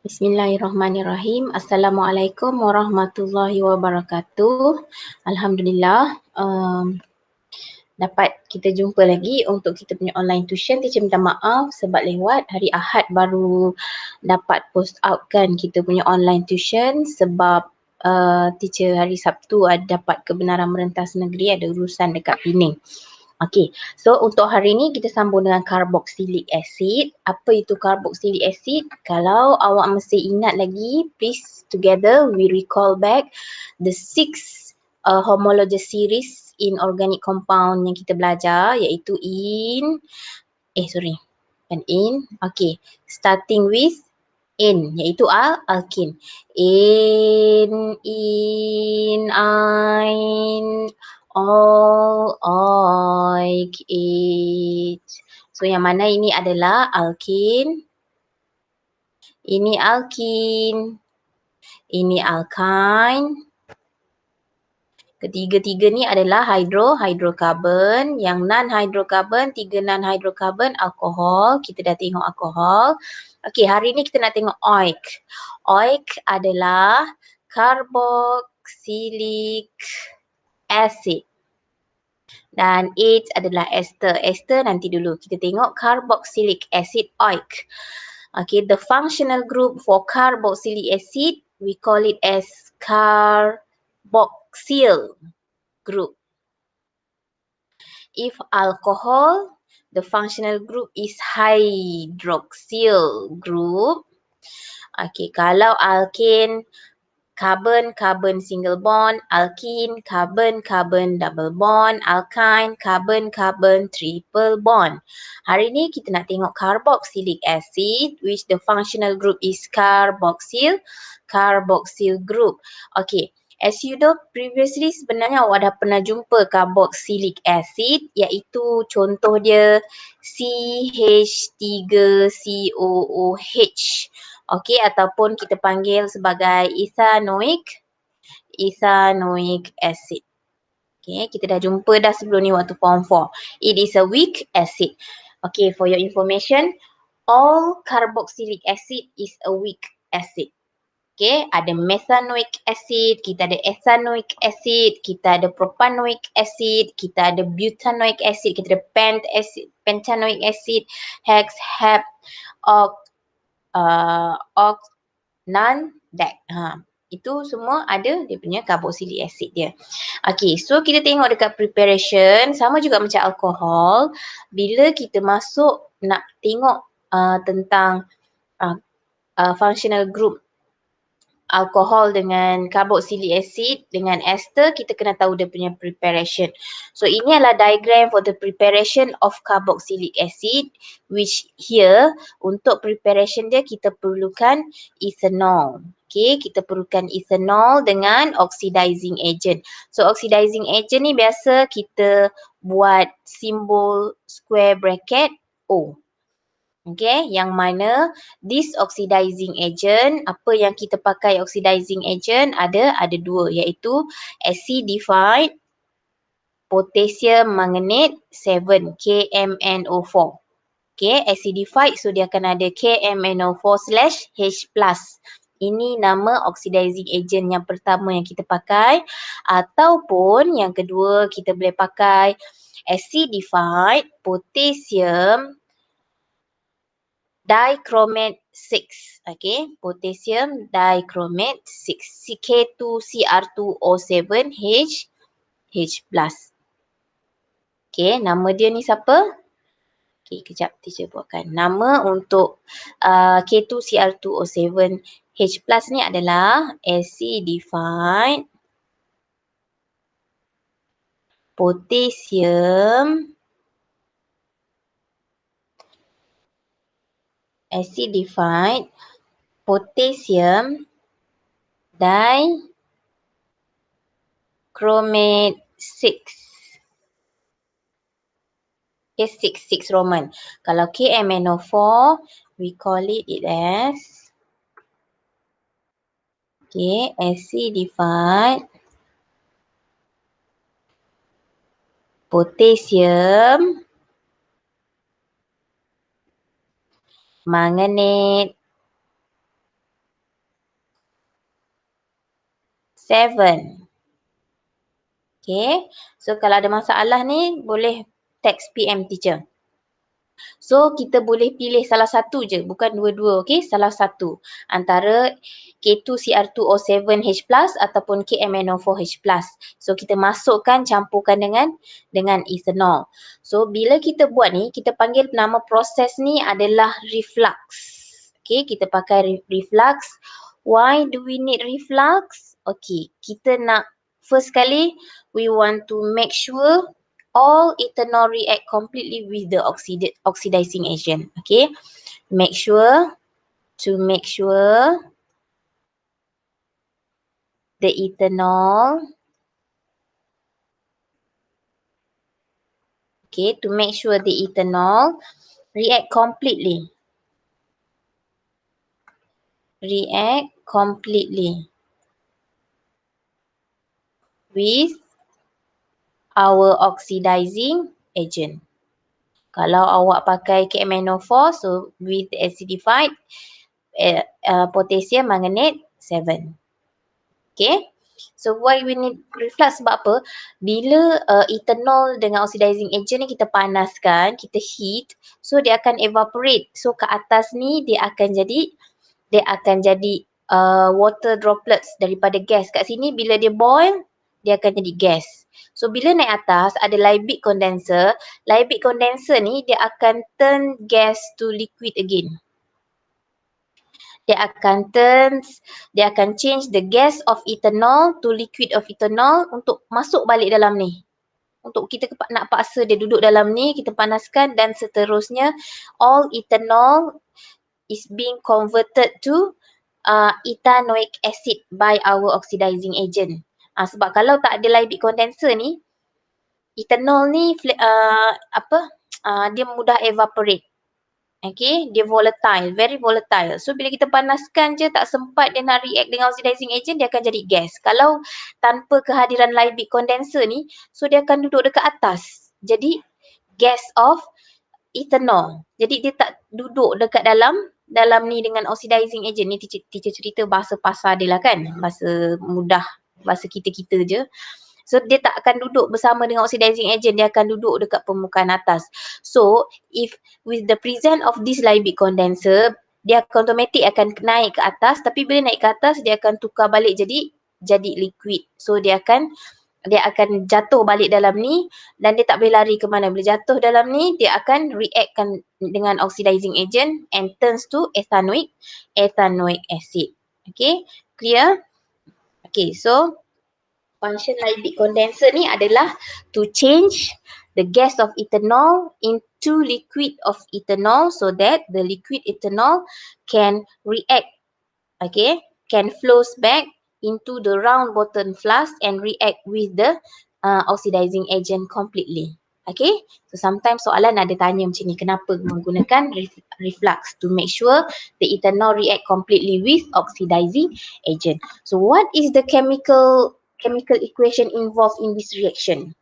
Bismillahirrahmanirrahim. Assalamualaikum warahmatullahi wabarakatuh. Alhamdulillah, dapat kita jumpa lagi untuk kita punya online tuition. Teacher minta maaf sebab lewat hari Ahad baru dapat post out kan kita punya online tuition sebab teacher hari Sabtu ada dapat kebenaran merentas negeri, ada urusan dekat Pening. Okey, so untuk hari ni kita sambung dengan carboxylic acid. Apa itu carboxylic acid? Kalau awak mesti ingat lagi, please together we recall back the six homologous series in organic compound yang kita belajar, iaitu okay, starting with in, iaitu alkene. In, all, oik, it. So yang mana ini adalah alkene, ini alkene, ini alkyne. Ketiga-tiga ni adalah hydrokarbon. Yang non-hydrokarbon, 3 non-hydrokarbon, alkohol. Kita dah tengok alkohol. Okey, hari ni kita nak tengok oik. Oik adalah carboxylic acid. Dan H adalah ester. Ester nanti dulu. Kita tengok carboxylic acid oik. Okay, the functional group for carboxylic acid, we call it as carboxyl group. If alcohol, the functional group is hydroxyl group. Okay, kalau alkane, carbon single bond, alkene, carbon double bond, alkyne, carbon triple bond. Hari ni kita nak tengok carboxylic acid, which the functional group is carboxyl group. Okay, as you know previously sebenarnya awak dah pernah jumpa carboxylic acid, iaitu contoh dia CH3COOH. Okey, ataupun kita panggil sebagai ethanoic acid. Okey, kita dah jumpa dah sebelum ni waktu form 4. It is a weak acid. Okey, for your information, all carboxylic acid is a weak acid. Okey, ada methanoic acid, kita ada ethanoic acid, kita ada propanoic acid, kita ada butanoic acid, kita ada pentanoic acid, hex, hep, non-DAC. Itu semua ada dia punya carboxylic acid dia. Okay, so kita tengok dekat preparation, sama juga macam alkohol. Bila kita masuk nak tengok tentang functional group alkohol dengan carboxylic acid dengan ester, kita kena tahu dia punya preparation. So ini adalah diagram for the preparation of carboxylic acid, which here untuk preparation dia kita perlukan ethanol. Okay, kita perlukan ethanol dengan oxidizing agent. So oxidizing agent ni biasa kita buat simbol square bracket O. Okay, yang mana this oxidizing agent, apa yang kita pakai oxidizing agent ada dua, iaitu acidified potassium manganate 7 KMNO4. Okay, acidified, so dia akan ada KMNO4/H+. Ini nama oxidizing agent yang pertama yang kita pakai. Ataupun yang kedua kita boleh pakai acidified potassium dichromate 6. Okay, potassium dichromate 6, K2Cr2O7H+. Okay, nama dia ni siapa? Okay, kejap teacher buatkan. Nama untuk K2Cr2O7H+ ni adalah acidified potassium dichromate 6. Okay, 6 Roman. Kalau KMNO4, we call it as acidified potassium manganate 7. Okay. So kalau ada masalah ni boleh text PM teacher. So kita boleh pilih salah satu je, bukan dua-dua, okay? Salah satu antara K2CR2O7H+ ataupun KMNO4H+. So kita masukkan, campurkan dengan ethanol. So bila kita buat ni, kita panggil nama proses ni adalah reflux. Okay, kita pakai reflux. Why do we need reflux? Okay, kita nak first kali we want to make sure all ethanol react completely with the oxidizing agent. Okay, make sure the ethanol, okay, to make sure the ethanol react completely with our oxidizing agent. Kalau awak pakai KMNO4, so with acidified potassium manganate 7. Okay. So why we need reflux sebab apa? Bila ethanol dengan oxidizing agent ni kita panaskan, kita heat, so dia akan evaporate. So ke atas ni dia akan jadi water droplets daripada gas. Kat sini bila dia boil, dia akan jadi gas. So bila naik atas ada Liebig condenser. Liebig condenser ni dia akan turn gas to liquid again. Dia akan change the gas of ethanol to liquid of ethanol untuk masuk balik dalam ni. Untuk kita nak paksa dia duduk dalam ni, kita panaskan dan seterusnya all ethanol is being converted to ethanoic acid by our oxidizing agent. Sebab kalau tak ada Liebig condenser ni, ethanol ni dia mudah evaporate. Okay, dia volatile, very volatile. So bila kita panaskan je tak sempat dia nak react dengan oxidizing agent, dia akan jadi gas. Kalau tanpa kehadiran Liebig condenser ni, so dia akan duduk dekat atas. Jadi gas of ethanol. Jadi dia tak duduk dekat dalam ni dengan oxidizing agent ni. Teacher cerita bahasa pasar dia lah kan, bahasa mudah, bahasa kita-kita je. So dia tak akan duduk bersama dengan oxidizing agent, dia akan duduk dekat permukaan atas. So if with the presence of this Liebig condenser, dia automatic akan naik ke atas, tapi bila naik ke atas dia akan tukar balik jadi liquid. So dia akan jatuh balik dalam ni dan dia tak boleh lari ke mana. Bila jatuh dalam ni dia akan reactkan dengan oxidizing agent and turns to ethanoic acid. Okay, clear? Okay, so function Liebig condenser ni adalah to change the gas of ethanol into liquid of ethanol so that the liquid ethanol can react, okay, can flows back into the round bottom flask and react with the oxidizing agent completely. Okay, so sometimes soalan ada tanya macam ni, kenapa menggunakan reflux to make sure the ethanol react completely with oxidizing agent. So what is the chemical equation involved in this reaction?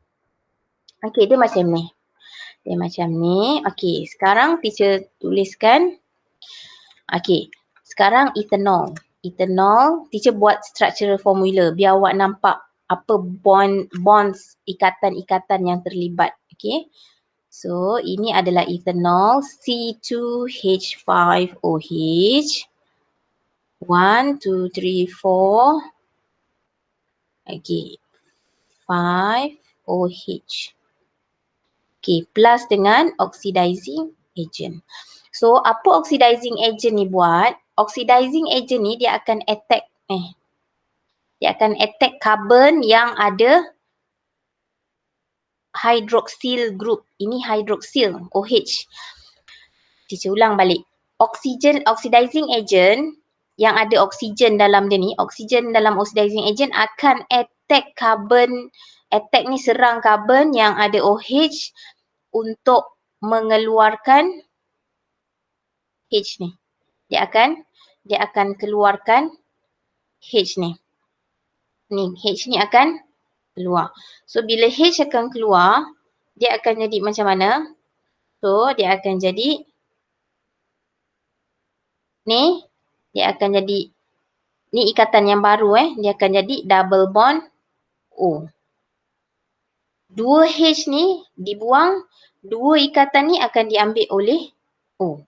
Okay, dia macam ni. Okay, sekarang teacher tuliskan. Okay, sekarang ethanol. Teacher buat structural formula biar awak nampak apa bonds, ikatan-ikatan yang terlibat. Okay, so ini adalah ethanol C2H5OH. 1, 2, 3, 4. Okay, 5OH. Okay, plus dengan oxidizing agent. So, apa oxidizing agent ni buat? Oxidizing agent ni dia akan attack carbon yang ada hydroxyl group. Ini hydroxyl, OH. Teacher ulang balik. Oxidizing agent yang ada oksigen dalam dia ni, oksigen dalam oxidizing agent akan attack ni serang carbon yang ada OH untuk mengeluarkan H ni. Dia akan keluarkan H ni. H ni akan keluar. So bila H akan keluar, dia akan jadi macam mana? So dia akan jadi ni, dia akan jadi Ni ikatan yang baru dia akan jadi double bond O. 2H ni dibuang, 2 ikatan ni akan diambil oleh O.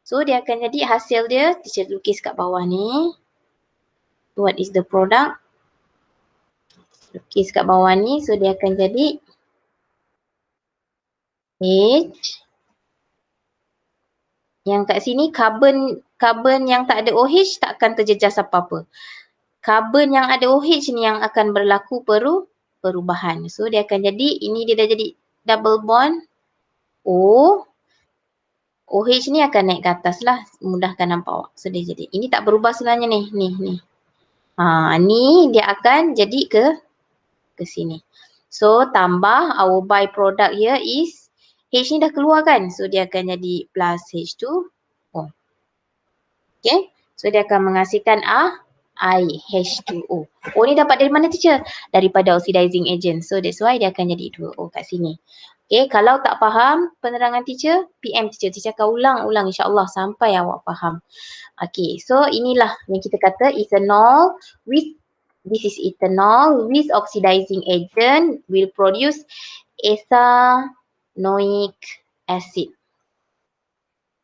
So dia akan jadi hasil dia, teacher lukis kat bawah ni. What is the product? Lukis kat bawah ni, so dia akan jadi H. Yang kat sini carbon yang tak ada OH tak akan terjejas apa-apa. Carbon yang ada OH ni yang akan berlaku perubahan. So dia akan jadi, ini dia dah jadi double bond O. OH ni akan naik ke atas lah, mudahkan nampak awak. So dia jadi, ini tak berubah sebenarnya ni. Ni dia akan jadi ke sini. So tambah our byproduct here is H ni dah keluar kan. So dia akan jadi plus H2O. Okay. So dia akan menghasilkan H2O. O ni dapat dari mana teacher? Daripada oxidizing agent. So that's why dia akan jadi 2O kat sini. Okay. Kalau tak faham penerangan teacher, PM teacher. Teacher akan ulang-ulang insyaAllah sampai awak faham. Okay. So inilah yang kita kata ethanol with, this is ethanol with oxidizing agent will produce ethanoic acid.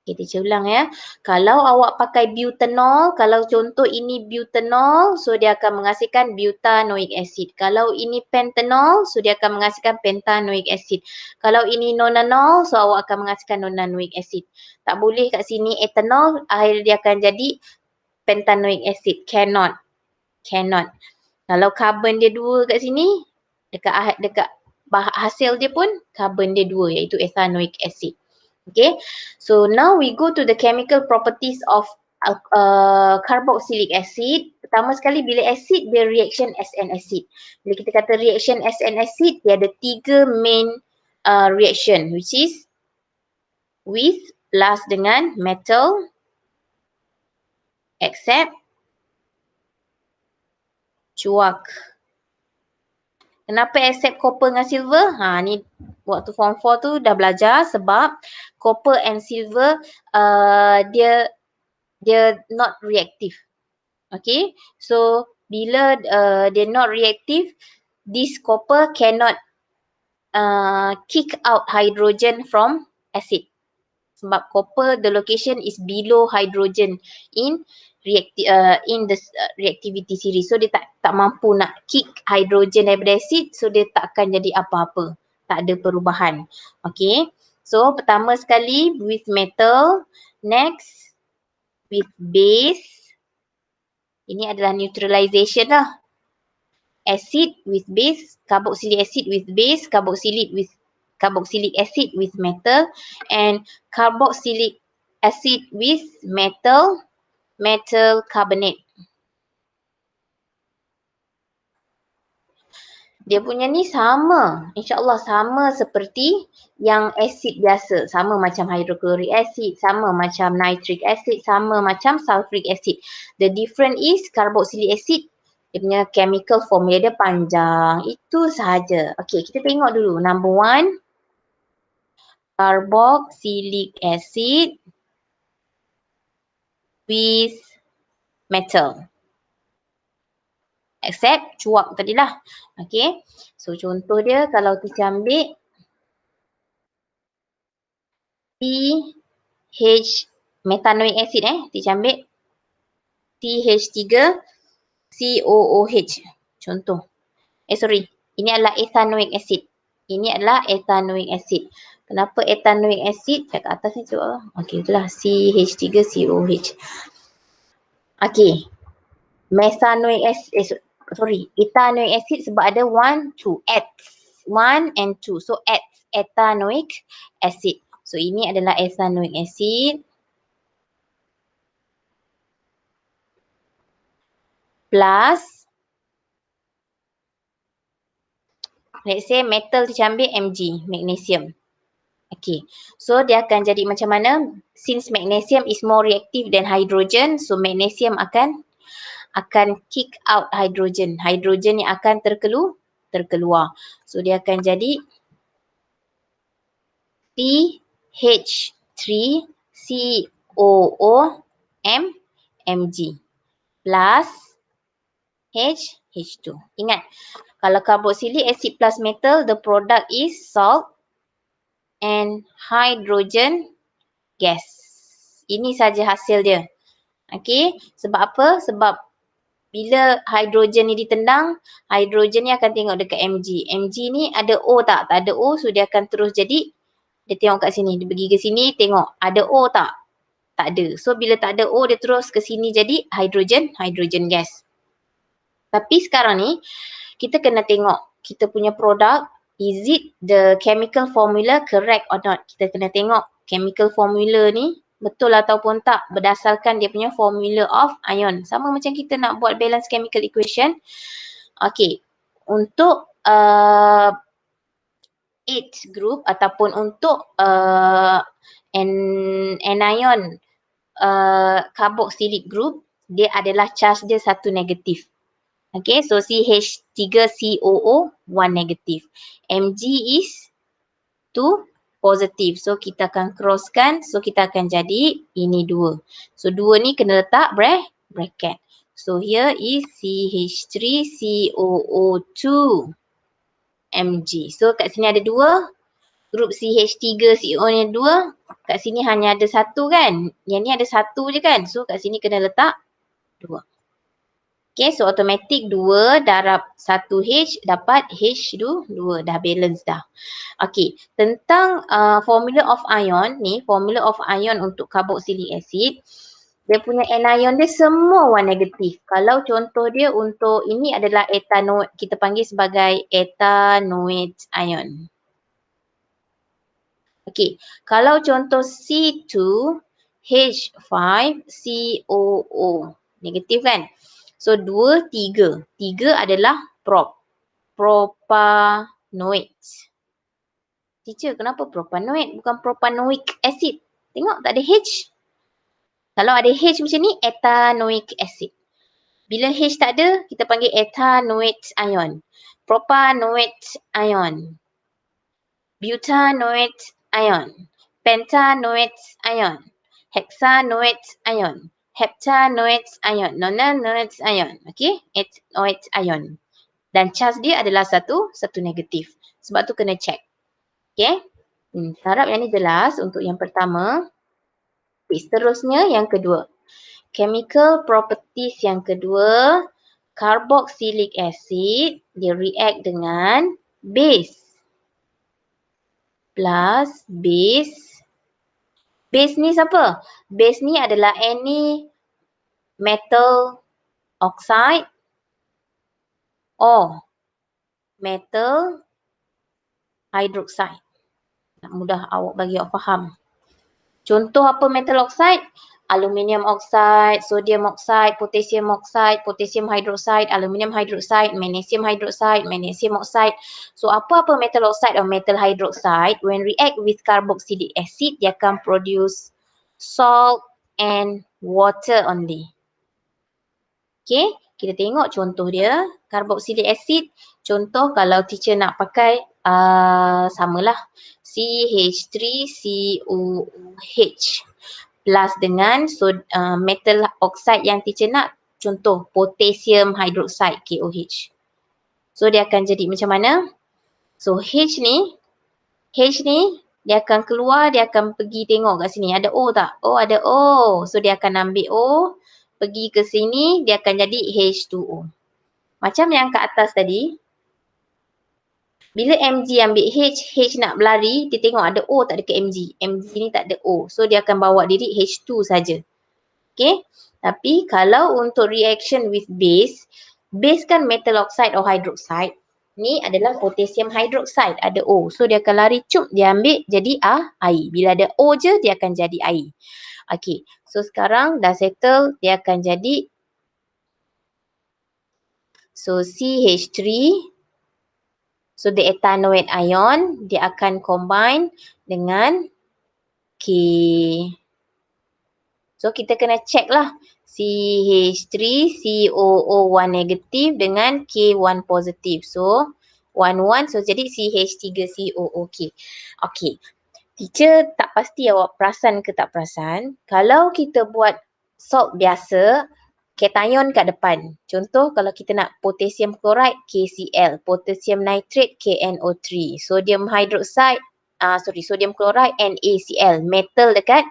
Okay, teacher ulang ya. Kalau awak pakai butanol, kalau contoh ini butanol, so dia akan menghasilkan butanoic acid. Kalau ini pentanol, so dia akan menghasilkan pentanoic acid. Kalau ini nonanol, so awak akan menghasilkan nonanoic acid. Tak boleh kat sini ethanol, akhir dia akan jadi pentanoic acid. Cannot. Kalau carbon dia 2 kat sini, dekat hasil dia pun carbon dia 2 iaitu ethanoic acid. Okay, so now we go to the chemical properties of carboxylic acid. Pertama sekali bila acid dia reaction as an acid. Bila kita kata reaction as an acid, dia ada 3 main reaction which is with plus dengan metal, accept, cuak. Kenapa accept copper dengan silver? Ni waktu form 4 tu dah belajar sebab copper and silver dia not reactive. Okay, so bila dia not reactive, this copper cannot kick out hydrogen from acid. Sebab copper, the location is below hydrogen in the reactivity series. So dia tak mampu nak kick hydrogen daripada acid, so dia tak akan jadi apa-apa. Tak ada perubahan. Okay, so pertama sekali with metal, next with base. Ini adalah neutralization lah. Acid with base, carboxylic acid with base, carboxylic acid with metal, and carboxylic acid with metal carbonate. Dia punya ni sama, insyaAllah sama seperti yang acid biasa. Sama macam hydrochloric acid, sama macam nitric acid, sama macam sulfuric acid. The difference is carboxylic acid, dia punya chemical formula dia panjang. Itu sahaja. Okay, kita tengok dulu. Number 1, carboxylic acid with metal. Accept, cuak tadilah. Okay, so contoh dia kalau kita ambil CH metanoic acid kita ambil CH3COOH contoh. Ini adalah ethanoic acid. Ini adalah ethanoic acid. Kenapa ethanoic acid? Kat atas ni cuba. Okey, itulah CH3COOH. Okey. Ethanoic acid sebab ada 1, 2. Eths. 1 and 2. So ethanoic acid. So ini adalah ethanoic acid. Plus, let's say metal kita ambil Mg, magnesium. Okay, so dia akan jadi macam mana? Since magnesium is more reactive than hydrogen, so magnesium akan kick out hydrogen. Hydrogen yang akan terkeluar. So dia akan jadi CH3COO Mg plus H2. Ingat, kalau carboxylic acid plus metal, the product is salt and hydrogen gas. Ini saja hasil dia. Okey, sebab apa? Sebab bila hidrogen ni ditendang, hidrogen ni akan tengok dekat Mg. Mg ni ada O tak? Tak ada O, so dia akan terus jadi, dia tengok kat sini, dia pergi ke sini, tengok ada O tak? Tak ada. So bila tak ada O, dia terus ke sini jadi hydrogen gas. Tapi sekarang ni, kita kena tengok kita punya produk, is it the chemical formula correct or not? Kita kena tengok chemical formula ni betul ataupun tak berdasarkan dia punya formula of ion. Sama macam kita nak buat balance chemical equation. Okay, untuk H group ataupun untuk anion carboxylic group, dia adalah charge dia satu negatif. Okay, so CH3COO 1 negatif. Mg is 2 positif. So kita akan crosskan. So kita akan jadi ini 2. So 2 ni kena letak bracket. So here is CH3COO2 Mg. So kat sini ada 2. Grup CH3CO ni 2. Kat sini hanya ada 1 kan. Yang ni ada 1 je kan. So kat sini kena letak 2. Okay, so automatic 2 darab 1H dapat H2, dah balance dah. Okay, tentang formula of ion ni, formula of ion untuk carboxylic acid, dia punya anion dia semua warna negatif. Kalau contoh dia untuk ini adalah etanoid, kita panggil sebagai ethanoate ion. Okay, kalau contoh C2H5COO, negatif kan? So 2, 3. 3 adalah propanoid. Teacher, kenapa propanoid? Bukan propanoic acid. Tengok tak ada H. Kalau ada H macam ni, ethanoic acid. Bila H tak ada, kita panggil ethanoate ion. Propanoate ion. Butanoate ion. Pentanoate ion. Hexanoate ion. Heptanoate ion. Nonanoate ion. Okay? Ethanoate ion. Dan charge dia adalah satu negatif. Sebab tu kena check. Okay? Harap yang ni jelas untuk yang pertama. Seterusnya yang kedua. Chemical properties yang kedua. Carboxylic acid. Dia react dengan base. Plus base. Base ni siapa? Base ni adalah any metal oxide or metal hydroxide. Nak mudah awak bagi awak faham. Contoh apa metal oxide? Aluminium oxide, sodium oxide, potassium hydroxide, aluminium hydroxide, magnesium oxide. So apa-apa metal oxide or metal hydroxide, when react with carboxylic acid, dia akan produce salt and water only. Okay, kita tengok contoh dia. Carboxylic acid, contoh kalau teacher nak pakai samalah CH3COOH plus dengan metal oxide yang teacher nak, contoh potassium hydroxide KOH. So dia akan jadi macam mana? So H ni dia akan keluar, dia akan pergi tengok kat sini ada O tak? Oh ada O. So dia akan ambil O, pergi ke sini, dia akan jadi H2O. Macam yang kat atas tadi, bila Mg ambil H nak berlari, dia tengok ada O tak dekat Mg. Mg ni tak ada O. So dia akan bawa diri H2 saja. Okay. Tapi kalau untuk reaction with base kan metal oxide or hydroxide. Ni adalah potassium hydroxide. Ada O. So dia akan lari cup, dia ambil jadi air. Bila ada O je, dia akan jadi air. Okay. So sekarang dah settle, dia akan jadi CH3. So the ethanoate ion, dia akan combine dengan K. So kita kena check lah. CH3COO1 negatif dengan K1 positif. So 1 so jadi CH3COOK. Okay. Teacher tak pasti awak perasan ke tak perasan. Kalau kita buat salt biasa, Kation kat depan. Contoh kalau kita nak potassium chloride KCl, potassium nitrate KNO3, sodium hydroxide sodium chloride NaCl, metal dekat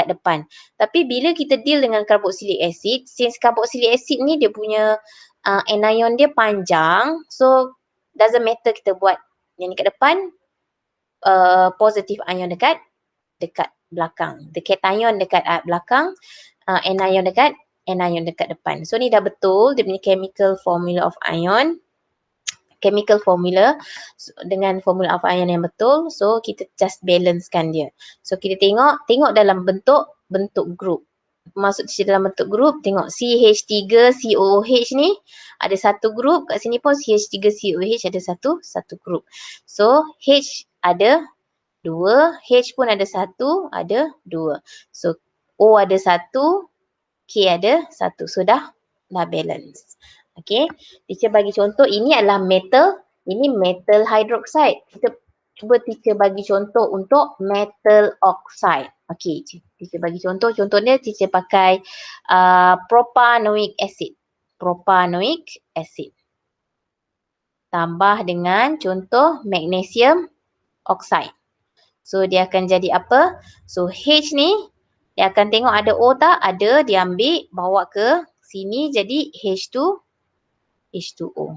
depan. Tapi bila kita deal dengan carboxylic acid, since carboxylic acid ni dia punya anion dia panjang, so doesn't matter kita buat yang ni kat depan, positive ion dekat belakang. The cation dekat belakang, anion dekat depan. So ni dah betul dia punya chemical formula of ion. Chemical formula dengan formula of ion yang betul. So kita just balancekan dia. So kita tengok dalam bentuk group. Masuk dalam bentuk group, tengok CH3COOH ni ada satu group, kat sini pun CH3COOH ada satu group. So H ada 2, H pun ada 1, ada 2. So O ada 1, K ada 1. So dah balance. Okay. Teacher bagi contoh, ini adalah metal, ini metal hydroxide. Kita cuba teacher bagi contoh untuk metal oxide. Okay, teacher bagi contoh. Contohnya teacher pakai propanoic acid. Propanoic acid. Tambah dengan contoh magnesium oxide. So dia akan jadi apa? So H ni dia akan tengok ada O tak? Ada, dia ambil bawa ke sini jadi H2O.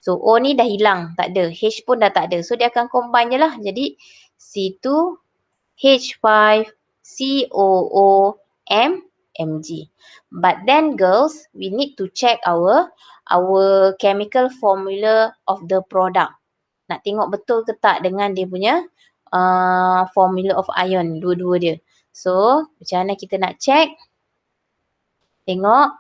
So O ni dah hilang, tak ada. H pun dah tak ada. So dia akan combine je lah. Jadi C2H5COO-Mg. But then girls, we need to check our chemical formula of the product. Nak tengok betul ke tak dengan dia punya formula of ion, dua-dua dia. So, macam mana kita nak check? Tengok,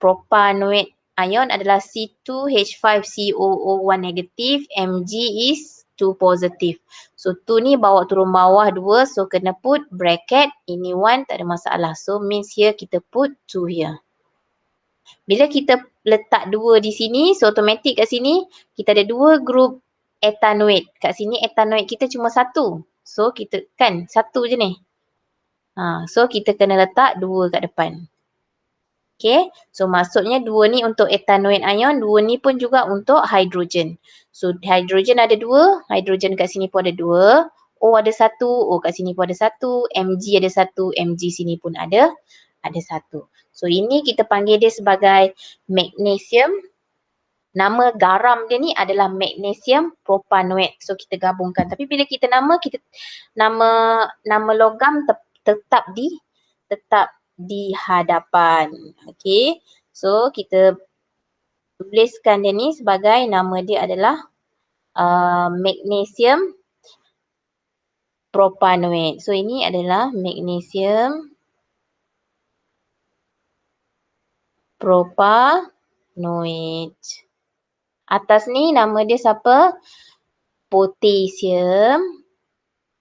propanoid ion adalah C2H5COO1 negative, Mg is 2 positive. So, 2 ni bawa turun bawah 2, so kena put bracket, ini 1 tak ada masalah. So, means here kita put 2 here. Bila kita letak 2 di sini, so automatic kat sini, kita ada 2 group ethanoate. Kat sini ethanoate kita cuma 1. So, kita kan 1 je ni. So kita kena letak 2 kat depan. Okay, so maksudnya 2 ni untuk ethanoate ion, 2 ni pun juga untuk hydrogen. So hydrogen ada 2, hydrogen kat sini pun ada 2, O ada 1, O kat sini pun ada 1, Mg ada 1, Mg sini pun ada 1. So ini kita panggil dia sebagai magnesium. Nama garam dia ni adalah magnesium propanoate. So kita gabungkan. Tapi bila kita nama logam tetap di hadapan. Okay. So kita tuliskan dia ni sebagai nama dia adalah magnesium propanoate. So ini adalah magnesium propanoate. Atas ni nama dia siapa? Potassium.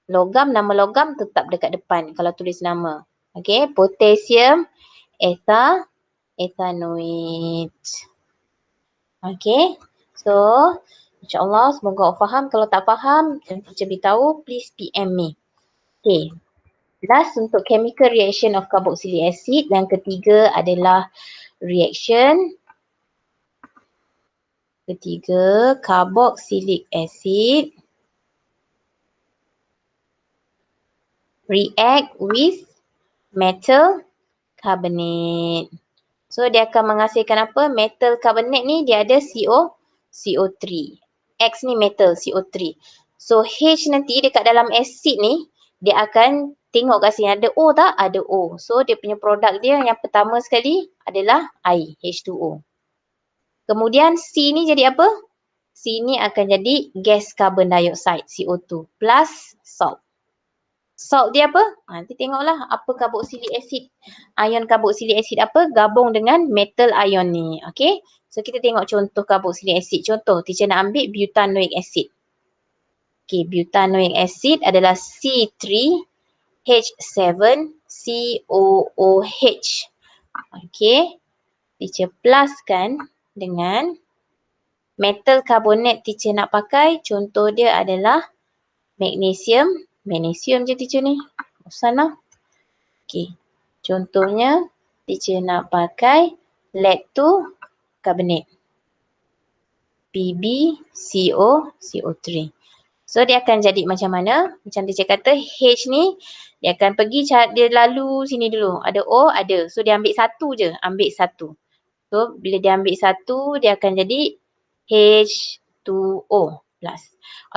Logam, nama logam tetap dekat depan kalau tulis nama. Okay, potassium ethanoate. Okay, so insyaAllah semoga awak faham. Kalau tak faham dan teacher beritahu, please PM me. Okay, last untuk chemical reaction of carboxylic acid. Yang ketiga adalah reaction. Ketiga, carboxylic acid react with metal carbonate. So dia akan menghasilkan apa? Metal carbonate ni dia ada CO3. X ni metal CO3. So H nanti dekat dalam acid ni dia akan tengok kat sini ada O tak? Ada O. So dia punya produk dia yang pertama sekali adalah I, H2O. Kemudian C ni jadi apa? C ni akan jadi gas carbon dioxide, CO2 plus salt. Salt dia apa? Nanti tengoklah apa carboxylic acid. Ion carboxylic acid apa? Gabung dengan metal ion ni. Okay. So kita tengok contoh carboxylic acid. Contoh, teacher nak ambil butanoic acid. Okay, butanoic acid adalah C3H7COOH. Okay. Teacher pluskan dengan metal carbonate teacher nak pakai, contoh dia adalah magnesium. Magnesium je teacher ni. Bosan lah. Okay. Contohnya teacher nak pakai lead to carbonate. PbCO CO3. So dia akan jadi macam mana? Macam teacher kata H ni dia akan pergi dia lalu sini dulu. Ada O, ada. So dia ambil satu je, ambil satu. So bila dia ambil satu dia akan jadi H2O plus.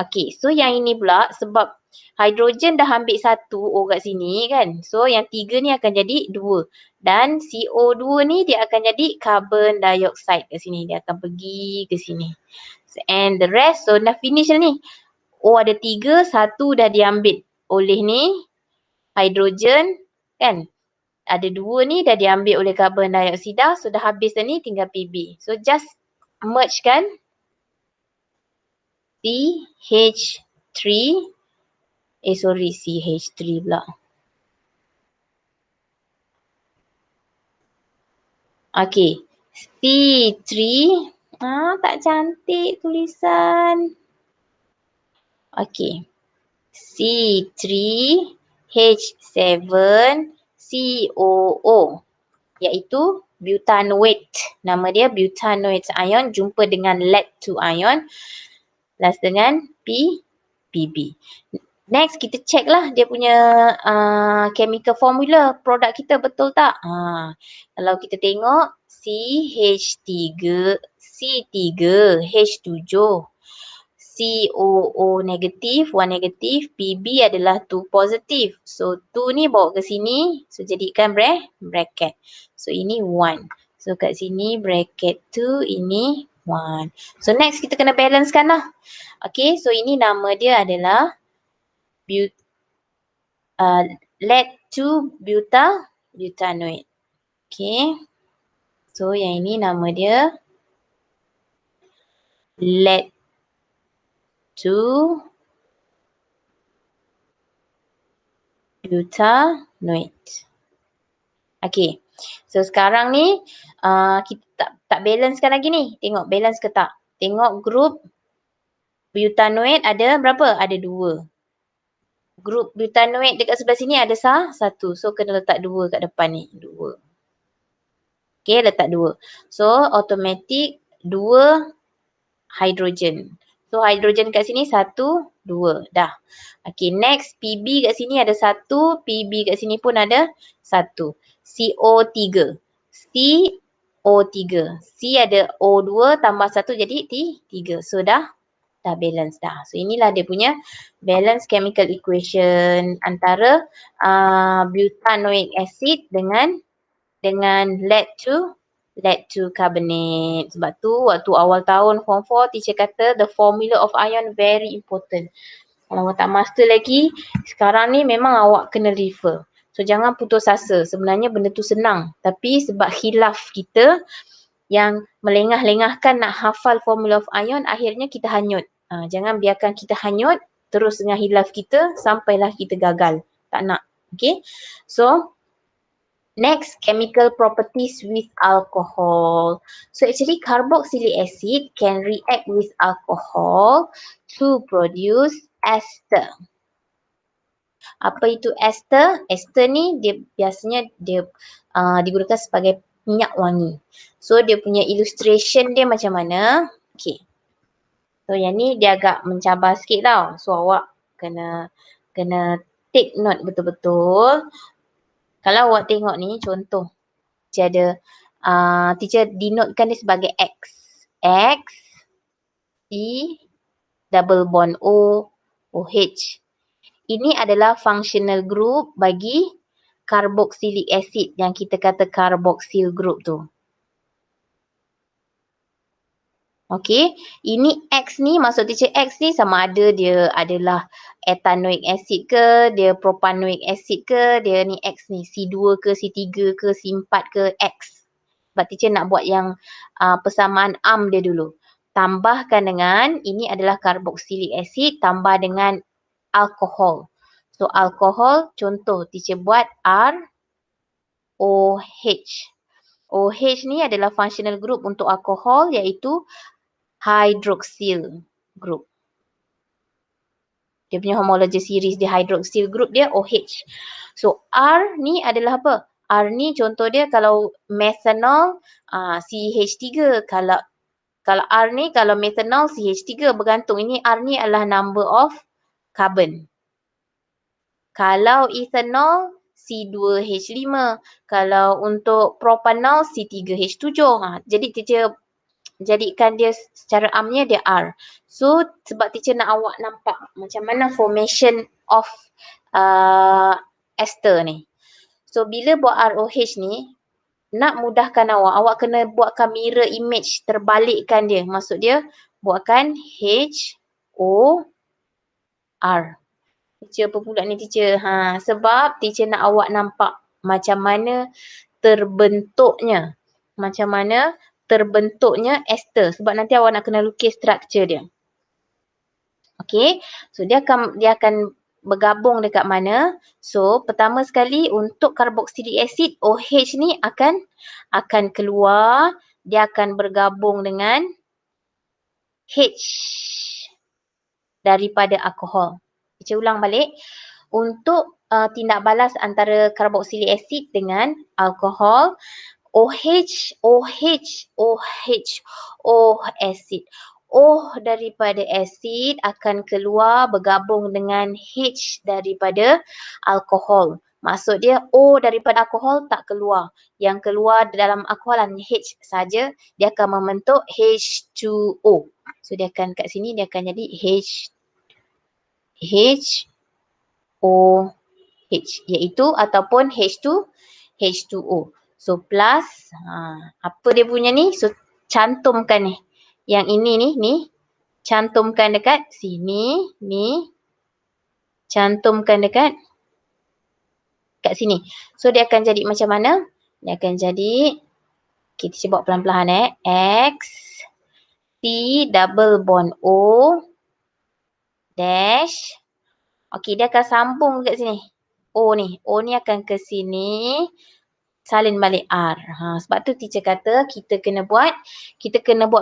Okey, so yang ini pula sebab hidrogen dah ambil satu O kat sini kan. So yang tiga ni akan jadi dua. Dan CO2 ni dia akan jadi carbon dioxide kat sini. Dia akan pergi ke sini. And the rest, so dah finish ni. O ada tiga, satu dah diambil oleh ni, hidrogen kan. Ada dua ni dah diambil oleh carbon dioksida, so dah habis dah ni tinggal PB. So just merge kan CH3, CH3 pula. Okay, C3, tak cantik tulisan. Okay, C3H7COO iaitu butanoate. Nama dia butanoate ion jumpa dengan lead-2 ion plus dengan PB. Next kita check lah dia punya chemical formula produk kita betul tak? Kalau kita tengok CH3, C3H7, COO negatif, 1 negatif, PB adalah 2 positif. So 2 ni bawa ke sini, so jadikan bracket. So ini 1. So kat sini bracket 2, ini 1. So next kita kena balancekan lah. Okay, so ini nama dia adalah lead to butanoate. Okay. So yang ini nama dia lead to butanoate. Okay. So sekarang ni kita tak balancekan lagi ni. Tengok balance ke tak. Tengok group butanoate ada berapa? Ada 2. Group butanoate dekat sebelah sini ada satu. So kena letak 2 kat depan ni. 2. Okay, letak 2. So automatic 2 hidrogen. So hidrogen kat sini 1, 2. Dah. Okay, next PB kat sini ada 1. PB kat sini pun ada 1. CO3. CO3. C ada O2 tambah 1 jadi 3. So dah balance dah. So inilah dia punya balance chemical equation antara butanoic acid dengan lead to carbonate. Sebab tu waktu awal tahun form 4 teacher kata the formula of ion very important. Kalau awak tak master lagi, sekarang ni memang awak kena refer. So jangan putus asa. Sebenarnya benda tu senang. Tapi sebab khilaf kita yang melengah-lengahkan nak hafal formula of ion, akhirnya kita hanyut. Jangan biarkan kita hanyut terus dengan khilaf kita sampailah kita gagal. Tak nak. Okay. So next, chemical properties with alcohol. So actually carboxylic acid can react with alcohol to produce ester. Apa itu ester? Ester ni dia biasanya dia digunakan sebagai minyak wangi. So dia punya illustration dia macam mana? Okay. So yang ni dia agak mencabar sikit tau. So awak kena take note betul-betul. Kalau awak tengok ni contoh. Dia ada teacher denotekan dia sebagai X. X, C, double bond O, OH. Ini adalah functional group bagi carboxylic acid yang kita kata carboxyl group tu. Okey, ini X ni, maksud teacher X ni sama ada dia adalah ethanoic acid ke, dia propanoic acid ke, dia ni X ni C2 ke, C3 ke, C4 ke, X. Sebab teacher nak buat yang persamaan dia dulu. Tambahkan dengan, ini adalah carboxylic acid, tambah dengan alkohol. So alkohol, contoh teacher buat ROH. OH ni adalah functional group untuk alkohol iaitu hydroxyl group. Dia punya homology series dia hydroxyl group dia OH. So R ni adalah apa? R ni contoh dia kalau methanol CH3. Kalau R ni kalau methanol CH3 bergantung. Ini R ni adalah number of carbon. Kalau ethanol C2H5. Kalau untuk propanol C3H7. Jadi teacher jadikan dia secara amnya dia R. So sebab teacher nak awak nampak macam mana formation of ester ni. So bila buat ROH ni, nak mudahkan awak kena buatkan mirror image, terbalikkan dia. Maksud dia buatkan HOR. Teacher apa pula ni teacher? Sebab teacher nak awak nampak macam mana terbentuknya. Macam mana terbentuknya ester. Sebab nanti awak nak kena lukis structure dia. Okay. So dia akan bergabung dekat mana? So pertama sekali untuk carboxylic acid OH ni akan keluar, dia akan bergabung dengan H daripada alkohol. Kita ulang balik. Untuk tindak balas antara carboxylic acid dengan alkohol, OH, acid. O daripada asid akan keluar bergabung dengan H daripada alkohol. Maksud dia O daripada alkohol tak keluar. Yang keluar dalam alkohol hanya H saja. Dia akan membentuk H2O. So dia akan kat sini dia akan jadi HOH iaitu ataupun H2O. So plus apa dia punya ni? So cantumkan ni. Yang ini ni cantumkan dekat sini, ni cantumkan dekat sini. So dia akan jadi macam mana? Dia akan jadi, kita cuba pelan-pelan X T double bond O dash. Okey, dia akan sambung dekat sini. O ni akan ke sini. Salin balik R. Sebab tu teacher kata kita kena buat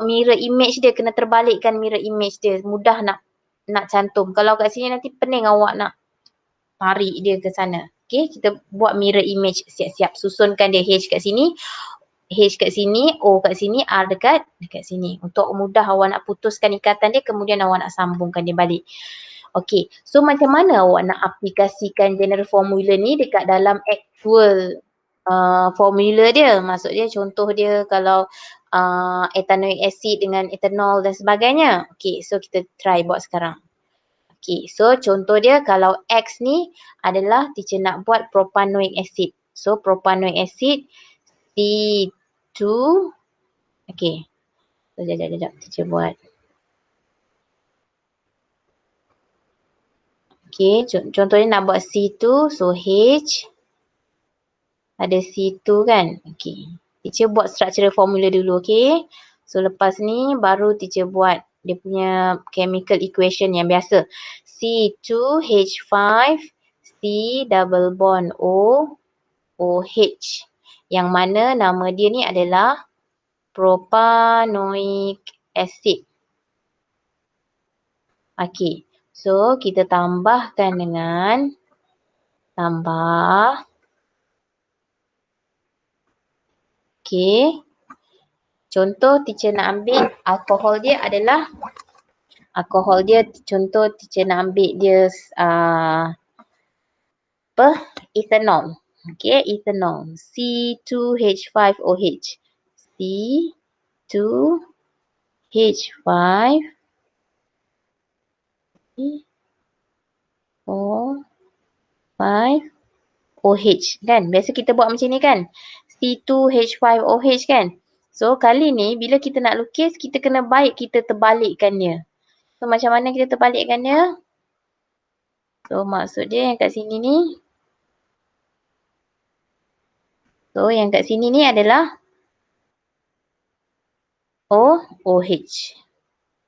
mirror image dia, kena terbalikkan mirror image dia. Mudah nak cantum. Kalau kat sini nanti pening awak nak tarik dia ke sana. Okay, kita buat mirror image siap-siap. Susunkan dia H kat sini, H kat sini, O kat sini, R dekat sini. Untuk mudah awak nak putuskan ikatan dia, kemudian awak nak sambungkan dia balik. Okay, so macam mana awak nak aplikasikan general formula ni dekat dalam actual formula dia? Maksud dia contoh dia kalau ethanoic acid dengan ethanol dan sebagainya. Okay, so kita try buat sekarang. Okay, so contoh dia kalau X ni adalah teacher nak buat propanoic acid. So propanoic acid C2. Okay, so sekejap teacher buat. Okay, contohnya nak buat C2, so H ada C2 kan. Okay, teacher buat structural formula dulu, okay. So lepas ni baru teacher buat dia punya chemical equation yang biasa. C2H5 C double bond O OH. Yang mana nama dia ni adalah propanoic acid. Okay, so kita tambahkan dengan tambah. Okay, contoh teacher nak ambil alkohol dia adalah contoh teacher nak ambil dia ethanol. Okay, ethanol C2H5OH. C2H5 OH kan. Biasa kita buat macam ni kan. C2H5OH kan. So kali ni bila kita nak lukis, kita kena kita terbalikkan dia. So macam mana kita terbalikkan dia? So maksud dia yang kat sini ni. So yang kat sini ni adalah OH.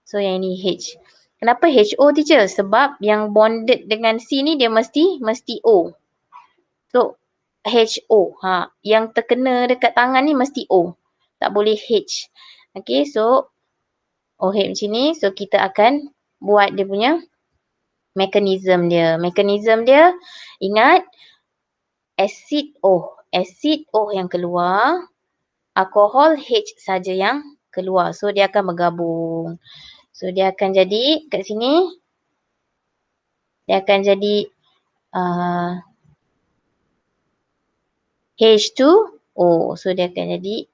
So yang ini H. Kenapa HO teacher? Sebab yang bonded dengan C ni dia mesti O. So HO. Yang terkena dekat tangan ni mesti O. Tak boleh H. Okay, so OH macam ni. So kita akan buat dia punya mekanisme dia. Mekanisme dia ingat acid asid O yang keluar, alkohol H saja yang keluar. So dia akan bergabung. So dia akan jadi kat sini, dia akan jadi H2O. So dia akan jadi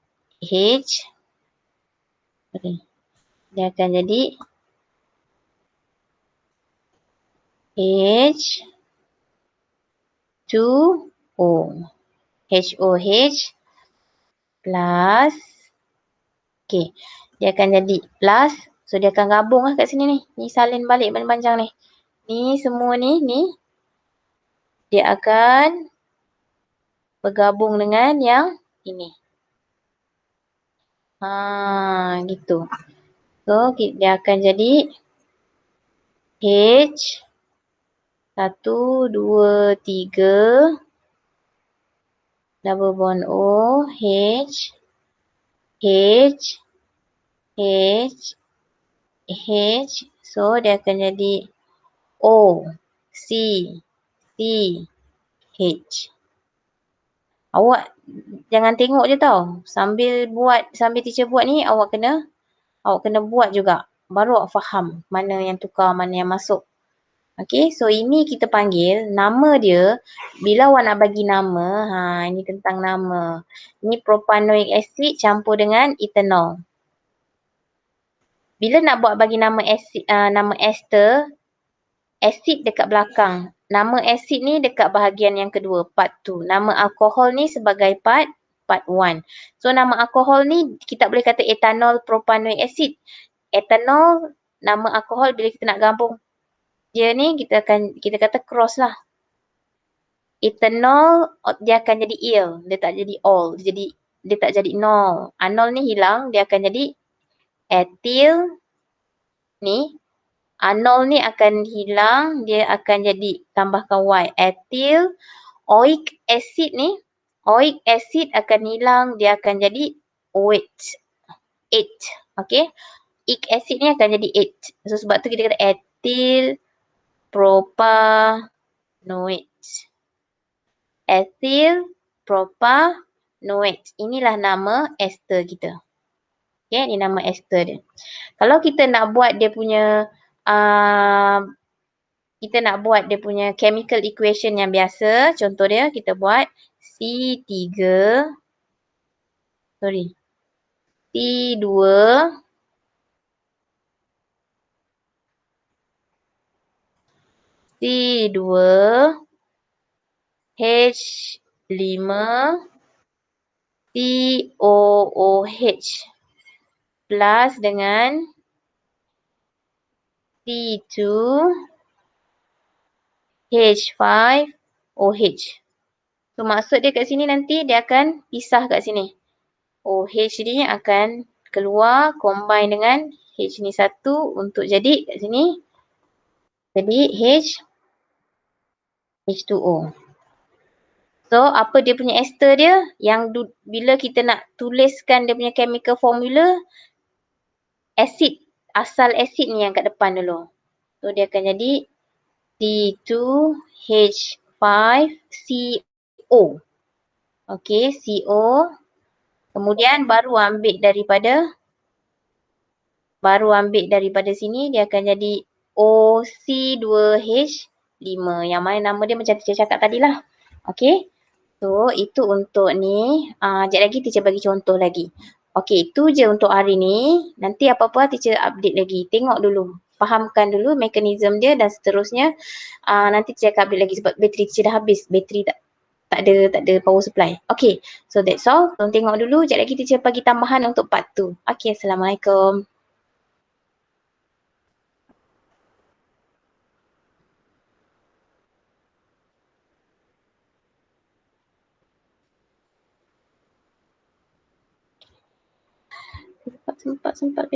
dia akan jadi H2O. HOH plus. Okay. Dia akan jadi plus. So dia akan gabung lah kat sini ni. Ni salin balik panjang ni. Ni semua ni. Dia akan bergabung dengan yang ini. Gitu. So dia akan jadi H 1, 2, 3 double bond O H H so dia akan jadi O C H. Awak jangan tengok je tau. Sambil teacher buat ni awak kena buat juga. Baru awak faham mana yang tukar, mana yang masuk. Okay, so ini kita panggil nama dia. Bila awak nak bagi nama, ini tentang nama. Ini propanoic acid campur dengan ethanol. Bila nak buat bagi nama ester, acid dekat belakang. Nama acid ni dekat bahagian yang kedua, part 2. Nama alkohol ni sebagai part 1. So nama alkohol ni kita boleh kata ethanol propanoic acid. Ethanol, nama alkohol bila kita nak gabung dia ni kita kata cross lah. Ethanol dia akan jadi il, dia tak jadi all. Dia tak jadi nol. Anol ni hilang, dia akan jadi ethyl ni. Anol ni akan hilang, dia akan jadi tambahkan Y. Ethyl, oic acid ni, oic acid akan hilang, dia akan jadi OH. Okay. Ic acid ni akan jadi H. So sebab tu kita kata ethyl propanoate. Ethyl propanoate. Inilah nama ester kita. Okay, ini nama ester dia. Kalau kita nak buat dia punya chemical equation yang biasa, contoh dia kita buat C2 H5 COOH plus dengan C2H5OH. So maksud dia kat sini nanti dia akan pisah kat sini. OH ni akan keluar combine dengan H ni satu untuk jadi kat sini. Jadi H2O. So, apa dia punya ester dia? Yang bila kita nak tuliskan dia punya chemical formula, asal asid ni yang kat depan dulu. So, dia akan jadi C2H5CO. Okay, CO. Kemudian baru ambil daripada sini, dia akan jadi OC2H5. Yang mana nama dia macam teacher cakap tadi lah. Okay. So, itu untuk ni. Sekejap lagi teacher bagi contoh lagi. Okey, itu je untuk hari ni. Nanti apa-apa teacher update lagi. Tengok dulu. Fahamkan dulu mekanisme dia dan seterusnya. Nanti teacher akan update lagi sebab bateri teacher dah habis. Bateri tak ada power supply. Okey, so that's all. Tengok dulu. Sekejap lagi teacher bagi tambahan untuk part 2. Okey, Assalamualaikum. Sempat.